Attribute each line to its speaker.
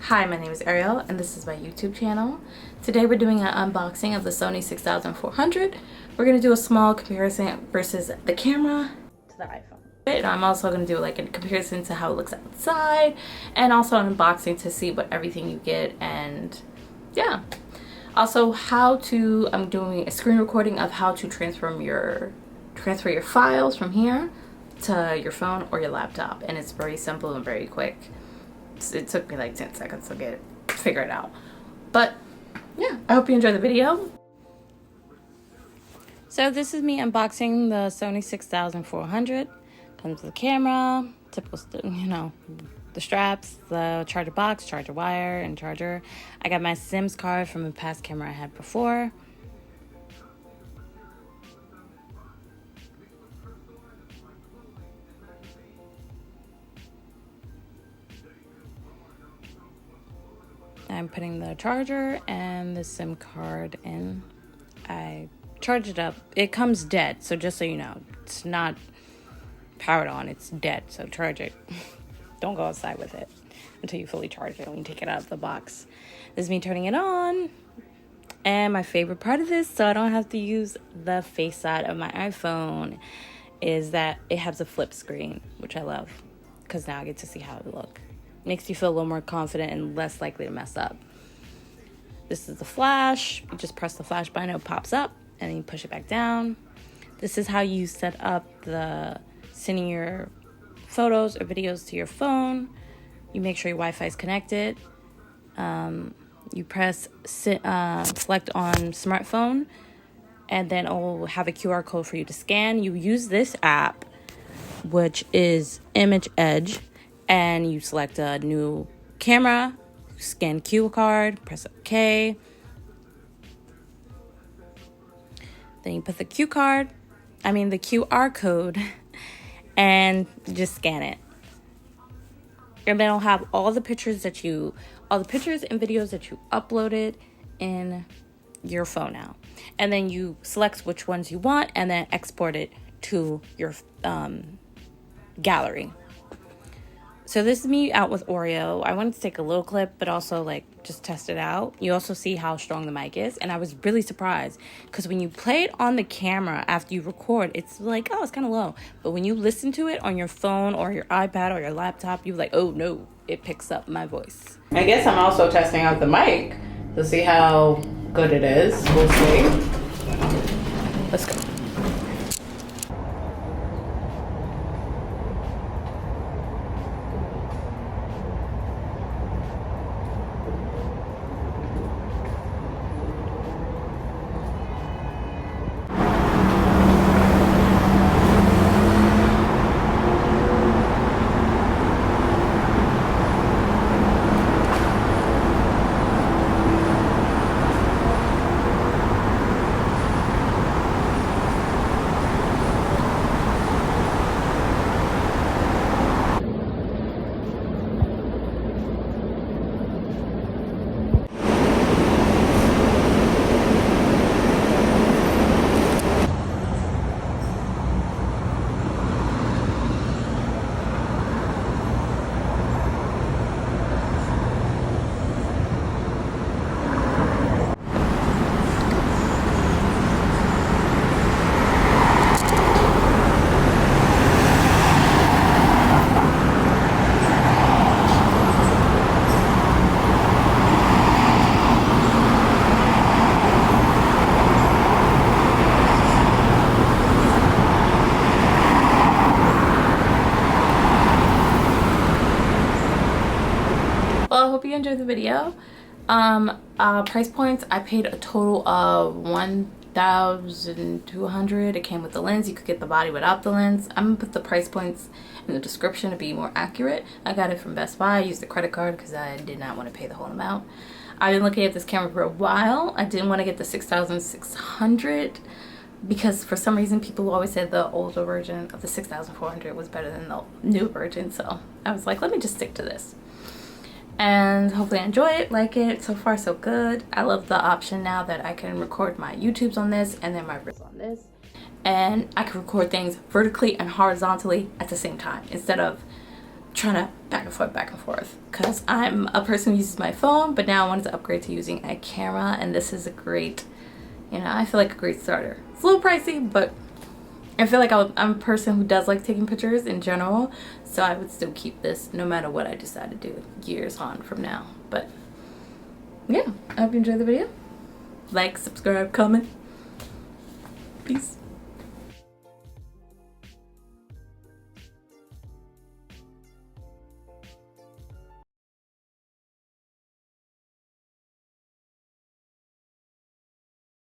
Speaker 1: Hi, my name is Ariel and this is my YouTube channel. Today we're doing an unboxing of the Sony 6400. We're going to do a small comparison versus the camera to the iPhone. And I'm also going to do like a comparison to how it looks outside and also an unboxing to see what everything you get, and yeah. Also I'm doing a screen recording of how to transfer your files from here to your phone or your laptop, and it's very simple and very quick. It took me like 10 seconds to figure it out. But yeah, I hope you enjoy the video. So this is me unboxing the Sony 6400. Comes with the camera, typical, the straps, the charger box, charger wire, and charger. I got my SIMs card from a past camera I had before. I'm putting the charger and the SIM card in. I charge it up. It comes dead, so just so you know, it's not powered on, it's dead, so charge it. Don't go outside with it until you fully charge it when you take it out of the box. This is me turning it on. And my favorite part of this, so I don't have to use the face side of my iPhone, is that it has a flip screen, which I love, because now I get to see how it looks. Makes you feel a little more confident and less likely to mess up. This is the flash. You just press the flash button, it pops up, and then you push it back down. This is how you set up sending your photos or videos to your phone. You make sure your Wi-Fi is connected. You press select on smartphone, and then it will have a QR code for you to scan. You use this app, which is Image Edge, and you select a new camera, scan QR code, press OK. Then you put the QR code, and just scan it. And then it'll have all the pictures and videos that you uploaded in your phone now. And then you select which ones you want and then export it to your gallery. So this is me out with Oreo. I wanted to take a little clip, but also just test it out. You also see how strong the mic is. And I was really surprised because when you play it on the camera after you record, it's like, oh, it's kind of low. But when you listen to it on your phone or your iPad or your laptop, you're like, oh no, it picks up my voice. I guess I'm also testing out the mic to see how good it is. We'll see. Let's go. Well, I hope you enjoyed the video. Price points, I paid a total of $1,200. It came with the lens. You could get the body without the lens. I'm gonna put the price points in the description to be more accurate. I got it from Best Buy. I used a credit card because I did not want to pay the whole amount. I've been looking at this camera for a while. I didn't want to get the 6600 because for some reason people always said the older version of the 6400 was better than the new version. So I was like, let me just stick to this. And hopefully I enjoy it, like it. So far so good. I love the option now that I can record my YouTubes on this and then my videos on this. And I can record things vertically and horizontally at the same time instead of trying to back and forth because I'm a person who uses my phone, but now I wanted to upgrade to using a camera, and this is a great, you know, I feel like a great starter. It's a little pricey, but I feel like I'm a person who does like taking pictures in general, so I would still keep this no matter what I decide to do years on from now. But yeah, I hope you enjoyed the video. Like, subscribe, comment. Peace.